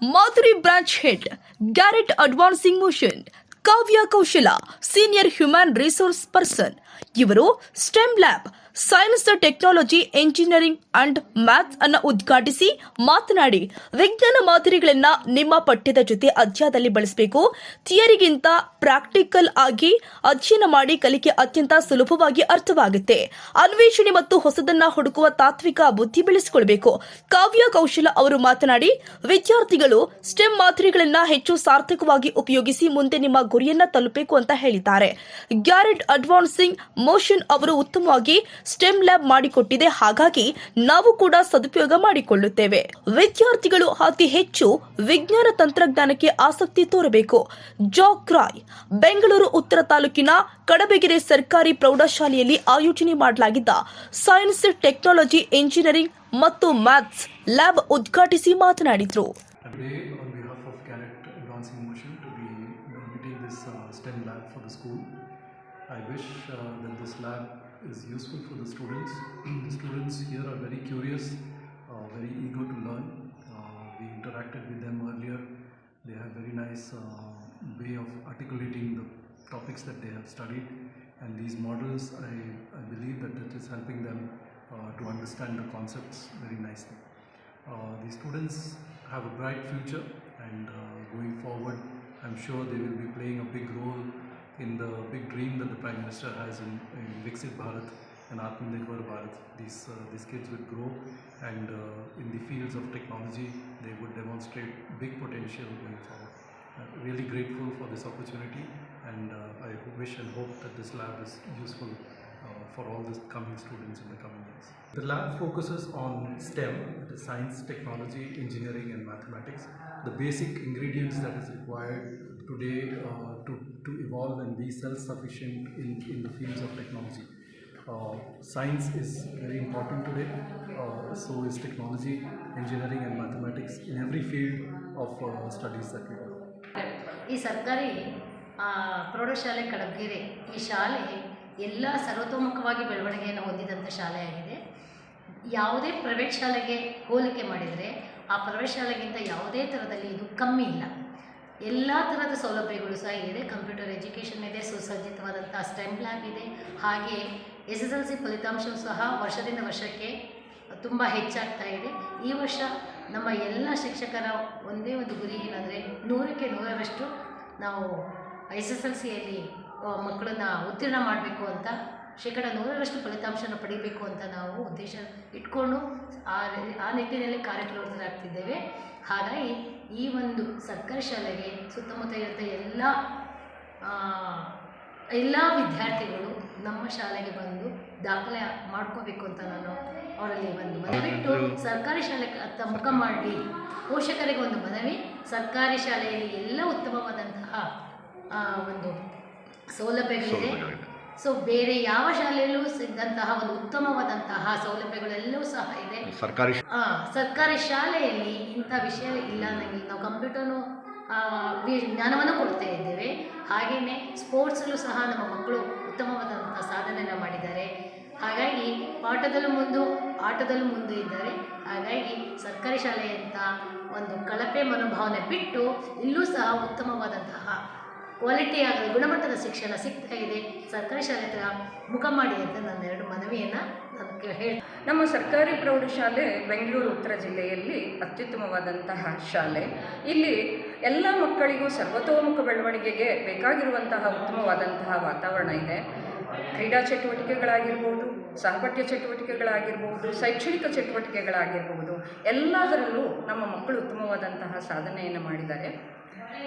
Madhuri Branch Head, Garrett Advancing Motion, ಕಾವ್ಯ ಕೌಶಲ senior human resource person. ಇವರು stem lab science technology engineering and maths ಅನ್ನು ಉದ್ಘಾಟಿಸಿ ಮಾತನಾಡಿ, ವಿಜ್ಞಾನ ಮಾದರಿಗಳನ್ನ ನಿಮ್ಮ ಪಠ್ಯದ ಜೊತೆ ಅಧ್ಯಯನದಲ್ಲಿ ಬಳಸಬೇಕು. ಥಿಯರಿಗಿಂತ ಪ್ರಾಕ್ಟಿಕಲ್ ಆಗಿ ಅಧ್ಯಯನ ಮಾಡಿ ಕಲಿಕೆ ಅತ್ಯಂತ ಸುಲಭವಾಗಿ ಅರ್ಥವಾಗುತ್ತೆ. ಅನ್ವೇಷಣೆ ಮತ್ತು ಹೊಸದನ್ನ ಹುಡುಕುವ ತಾತ್ವಿಕ ಬುದ್ಧಿ ಬೆಳೆಸಿಕೊಳ್ಳಬೇಕು. ಕಾವ್ಯ ಕೌಶಲ ಅವರು ಮಾತನಾಡಿ, ವಿದ್ಯಾರ್ಥಿಗಳು ಸ್ಟೆಮ್ ಮಾದರಿಗಳನ್ನ ಹೆಚ್ಚು ಸಾರ್ಥಕವಾಗಿ ಉಪಯೋಗಿಸಿ ಮುಂದೆ ನಿಮ್ಮ ಗುರಿಯನ್ನ ತಲುಪಬೇಕು ಅಂತ ಹೇಳಿದ್ದಾರೆ. ಗ್ಯಾರೆಟ್ ಅಡ್ವಾನ್ಸಿಂಗ್ ಮೋಷನ್ ಅವರು ಉತ್ತಮವಾಗಿ ಸ್ಟೆಮ್ ಲ್ಯಾಬ್ ಮಾಡಿಕೊಟ್ಟಿದೆ, ಹಾಗಾಗಿ ನಾವು ಕೂಡ ಸದುಪಯೋಗ ಮಾಡಿಕೊಳ್ಳುತ್ತೇವೆ. ವಿದ್ಯಾರ್ಥಿಗಳು ಅತಿ ಹೆಚ್ಚು ವಿಜ್ಞಾನ ತಂತ್ರಜ್ಞಾನಕ್ಕೆ ಆಸಕ್ತಿ ತೋರಬೇಕು. ಜಾಕ್ ರಾಯ್, ಬೆಂಗಳೂರು ಉತ್ತರ ತಾಲೂಕಿನ ಕಡಬಗೆರೆ ಸರ್ಕಾರಿ ಪ್ರೌಢಶಾಲೆಯಲ್ಲಿ ಆಯೋಜನೆ ಮಾಡಲಾಗಿದ್ದ ಸೈನ್ಸ್ ಟೆಕ್ನಾಲಜಿ ಎಂಜಿನಿಯರಿಂಗ್ ಮತ್ತು ಮ್ಯಾಥ್ಸ್ ಲ್ಯಾಬ್ ಉದ್ಘಾಟಿಸಿ ಮಾತನಾಡಿದರು. STEM lab for the school. I wish that this lab is useful for the students. The students here are very curious, very eager to learn. We interacted with them earlier. They have very nice way of articulating the topics that they have studied, and these models, I believe that it is helping them to understand the concepts very nicely. The students have a bright future, and going forward I'm sure they will be playing a big role in the big dream that the Prime Minister has in Viksit Bharat and Atmanirbhar Bharat. These kids will grow, and in the fields of technology they would demonstrate big potential going forward. Really grateful for this opportunity, and I wish and hope that this lab is useful for all the coming students in the coming years. The lab focuses on STEM, that is science, technology, engineering and mathematics, the basic ingredients that is required today to evolve and be self-sufficient in the fields of technology. Science is very important today, so is technology, engineering and mathematics in every field of studies that we do. ಈ ಸರ್ಕಾರಿ ಪ್ರೌಢಶಾಲೆ ಕಡಬಗೆರೆ ಈ ಶಾಲೆ ಎಲ್ಲ ಸರ್ವತೋಮುಖವಾಗಿ ಬೆಳವಣಿಗೆಯನ್ನು ಹೊಂದಿದಂಥ ಶಾಲೆಯಾಗಿದೆ. ಯಾವುದೇ private ಶಾಲೆಗೆ ಹೋಲಿಕೆ ಮಾಡಿದರೆ ಆ ಪ್ರೈವೇಟ್ ಶಾಲೆಗಿಂತ ಯಾವುದೇ ಥರದಲ್ಲಿ ಇದು ಕಮ್ಮಿ ಇಲ್ಲ. ಎಲ್ಲ ಥರದ ಸೌಲಭ್ಯಗಳು ಸಹ ಇದೆ. ಕಂಪ್ಯೂಟರ್ ಎಜುಕೇಷನ್ ಇದೆ, ಸುಸಜ್ಜಿತವಾದಂಥ ಸ್ಟೆಮ್ ಲ್ಯಾಬ್ ಇದೆ. ಹಾಗೆ SSLC ಫಲಿತಾಂಶವೂ ಸಹ ವರ್ಷದಿಂದ ವರ್ಷಕ್ಕೆ ತುಂಬ ಹೆಚ್ಚಾಗ್ತಾ ಇದೆ. ಈ ವರ್ಷ ನಮ್ಮ ಎಲ್ಲ ಶಿಕ್ಷಕರ ಒಂದೇ ಒಂದು ಗುರಿ ಏನಂದರೆ 100ಕ್ಕೆ 100ರಷ್ಟು ನಾವು SSLCಯಲ್ಲಿ ಮಕ್ಕಳನ್ನ ಉತ್ತೀರ್ಣ ಮಾಡಬೇಕು ಅಂತ, 100% ಫಲಿತಾಂಶನ ಪಡಿಬೇಕು ಅಂತ ನಾವು ಉದ್ದೇಶ ಇಟ್ಕೊಂಡು ಆ ನಿಟ್ಟಿನಲ್ಲಿ ಕಾರ್ಯಪ್ರವೃತ್ತರಾಗ್ತಿದ್ದೇವೆ. ಹಾಗಾಗಿ ಈ ಒಂದು ಸರ್ಕಾರಿ ಶಾಲೆಗೆ ಸುತ್ತಮುತ್ತ ಇರುವಂಥ ಎಲ್ಲ ವಿದ್ಯಾರ್ಥಿಗಳು ನಮ್ಮ ಶಾಲೆಗೆ ಬಂದು ದಾಖಲೆ ಮಾಡ್ಕೋಬೇಕು ಅಂತ ನಾನು ಅವರಲ್ಲಿ ಒಂದು ಮನವಿಟ್ಟು, ಸರ್ಕಾರಿ ಶಾಲೆಗೆ ಅತ್ತ ಮುಖ ಮಾಡಿ ಪೋಷಕರಿಗೆ ಒಂದು ಮನವಿ, ಸರ್ಕಾರಿ ಶಾಲೆಯಲ್ಲಿ ಎಲ್ಲ ಉತ್ತಮವಾದಂತಹ ಒಂದು ಸೌಲಭ್ಯಗಳಿದೆ. ಸೊ ಬೇರೆ ಯಾವ ಶಾಲೆಯಲ್ಲೂ ಸಿಗಂತಹ ಒಂದು ಉತ್ತಮವಾದಂತಹ ಸೌಲಭ್ಯಗಳೆಲ್ಲವೂ ಸಹ ಇದೆ. ಸರ್ಕಾರಿ ಶಾಲೆಯಲ್ಲಿ ಇಂಥ ವಿಷಯ ಇಲ್ಲ ಅನ್ನಂಗಿಲ್ಲ. ನಾವು ಕಂಪ್ಯೂಟರ್ನು ಜ್ಞಾನವನ್ನು ಕೊಡ್ತಾ ಇದ್ದೇವೆ. ಹಾಗೆಯೇ ಸ್ಪೋರ್ಟ್ಸಲ್ಲೂ ಸಹ ನಮ್ಮ ಮಕ್ಕಳು ಉತ್ತಮವಾದಂಥ ಸಾಧನೆಯನ್ನು ಮಾಡಿದ್ದಾರೆ. ಹಾಗಾಗಿ ಪಾಠದಲ್ಲೂ ಮುಂದೆ ಆಟದಲ್ಲೂ ಮುಂದೆ ಇದ್ದಾರೆ. ಹಾಗಾಗಿ ಸರ್ಕಾರಿ ಶಾಲೆಯಂಥ ಒಂದು ಕಳಪೆ ಮನೋಭಾವನೆ ಬಿಟ್ಟು ಇಲ್ಲೂ ಸಹ ಉತ್ತಮವಾದಂತಹ ಕ್ವಾಲಿಟಿಯಾದ ಗುಣಮಟ್ಟದ ಶಿಕ್ಷಣ ಸಿಗ್ತಾ ಇದೆ. ಸರ್ಕಾರಿ ಶಾಲೆ ಹತ್ರ ಮುಖ ಮಾಡಿ ಅಂತ ನನ್ನ ಎರಡು ಮನವಿಯನ್ನು ನಾನು ಹೇಳಿ. ನಮ್ಮ ಸರ್ಕಾರಿ ಪ್ರೌಢಶಾಲೆ ಬೆಂಗಳೂರು ಉತ್ತರ ಜಿಲ್ಲೆಯಲ್ಲಿ ಅತ್ಯುತ್ತಮವಾದಂತಹ ಶಾಲೆ. ಇಲ್ಲಿ ಎಲ್ಲ ಮಕ್ಕಳಿಗೂ ಸರ್ವತೋಮುಖ ಬೆಳವಣಿಗೆಗೆ ಬೇಕಾಗಿರುವಂತಹ ಉತ್ತಮವಾದಂತಹ ವಾತಾವರಣ ಇದೆ. ಕ್ರೀಡಾ ಚಟುವಟಿಕೆಗಳಾಗಿರ್ಬೋದು, ಸಹಪಠ್ಯ ಚಟುವಟಿಕೆಗಳಾಗಿರ್ಬೋದು, ಶೈಕ್ಷಣಿಕ ಚಟುವಟಿಕೆಗಳಾಗಿರ್ಬೋದು, ಎಲ್ಲದರಲ್ಲೂ ನಮ್ಮ ಮಕ್ಕಳು ಉತ್ತಮವಾದಂತಹ ಸಾಧನೆಯನ್ನು ಮಾಡಿದ್ದಾರೆ.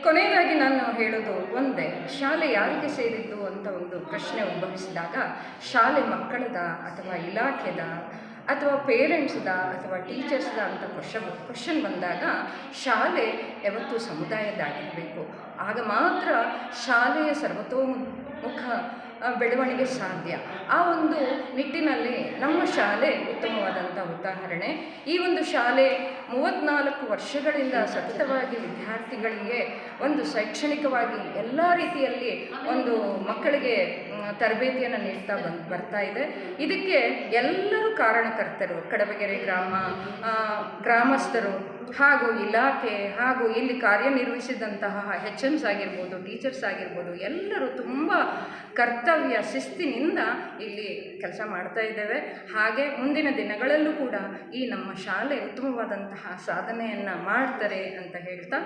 ಕೊನೆಯದಾಗಿ ನಾನು ಹೇಳೋದು ಒಂದೇ, ಶಾಲೆ ಯಾರಿಗೆ ಸೇರಿದ್ದು ಅಂತ ಒಂದು ಪ್ರಶ್ನೆ ಉದ್ಭವಿಸಿದಾಗ ಶಾಲೆ ಮಕ್ಕಳದ ಅಥವಾ ಇಲಾಖೆದ ಅಥವಾ ಪೇರೆಂಟ್ಸ್ದ ಅಥವಾ ಟೀಚರ್ಸ್ದ ಅಂತ ಕ್ವಶನ್ ಬಂದಾಗ ಶಾಲೆ ಯಾವತ್ತೂ ಸಮುದಾಯದಾಗಿರಬೇಕು. ಆಗ ಮಾತ್ರ ಶಾಲೆಯ ಸರ್ವತೋಮುಖ ಬೆಳವಣಿಗೆ ಸಾಧ್ಯ. ಆ ಒಂದು ನಿಟ್ಟಿನಲ್ಲಿ ನಮ್ಮ ಶಾಲೆ ಉತ್ತಮವಾದಂಥ ಉದಾಹರಣೆ. ಈ ಒಂದು ಶಾಲೆ 34 ವರ್ಷಗಳಿಂದ ಸತತವಾಗಿ ವಿದ್ಯಾರ್ಥಿಗಳಿಗೆ ಒಂದು ಶೈಕ್ಷಣಿಕವಾಗಿ ಎಲ್ಲ ರೀತಿಯಲ್ಲಿ ಒಂದು ಮಕ್ಕಳಿಗೆ ತರಬೇತಿಯನ್ನು ನೀಡ್ತಾ ಬರ್ತಾ ಇದೆ. ಇದಕ್ಕೆ ಎಲ್ಲರೂ ಕಾರಣಕರ್ತರು, ಕಡಬಗೆರೆ ಗ್ರಾಮಸ್ಥರು, ಹಾಗೂ ಇಲಾಖೆ ಹಾಗೂ ಇಲ್ಲಿ ಕಾರ್ಯನಿರ್ವಹಿಸಿದಂತಹ HMs ಆಗಿರ್ಬೋದು, ಟೀಚರ್ಸ್ ಆಗಿರ್ಬೋದು, ಎಲ್ಲರೂ ತುಂಬ ಕರ್ತವ್ಯ ಶಿಸ್ತಿನಿಂದ ಇಲ್ಲಿ ಕೆಲಸ ಮಾಡ್ತಾ ಇದ್ದೇವೆ. ಹಾಗೆ ಮುಂದಿನ ದಿನಗಳಲ್ಲೂ ಕೂಡ ಈ ನಮ್ಮ ಶಾಲೆ ಉತ್ತಮವಾದಂತಹ ಸಾಧನೆಯನ್ನು ಮಾಡ್ತಾರೆ ಅಂತ ಹೇಳ್ತಾ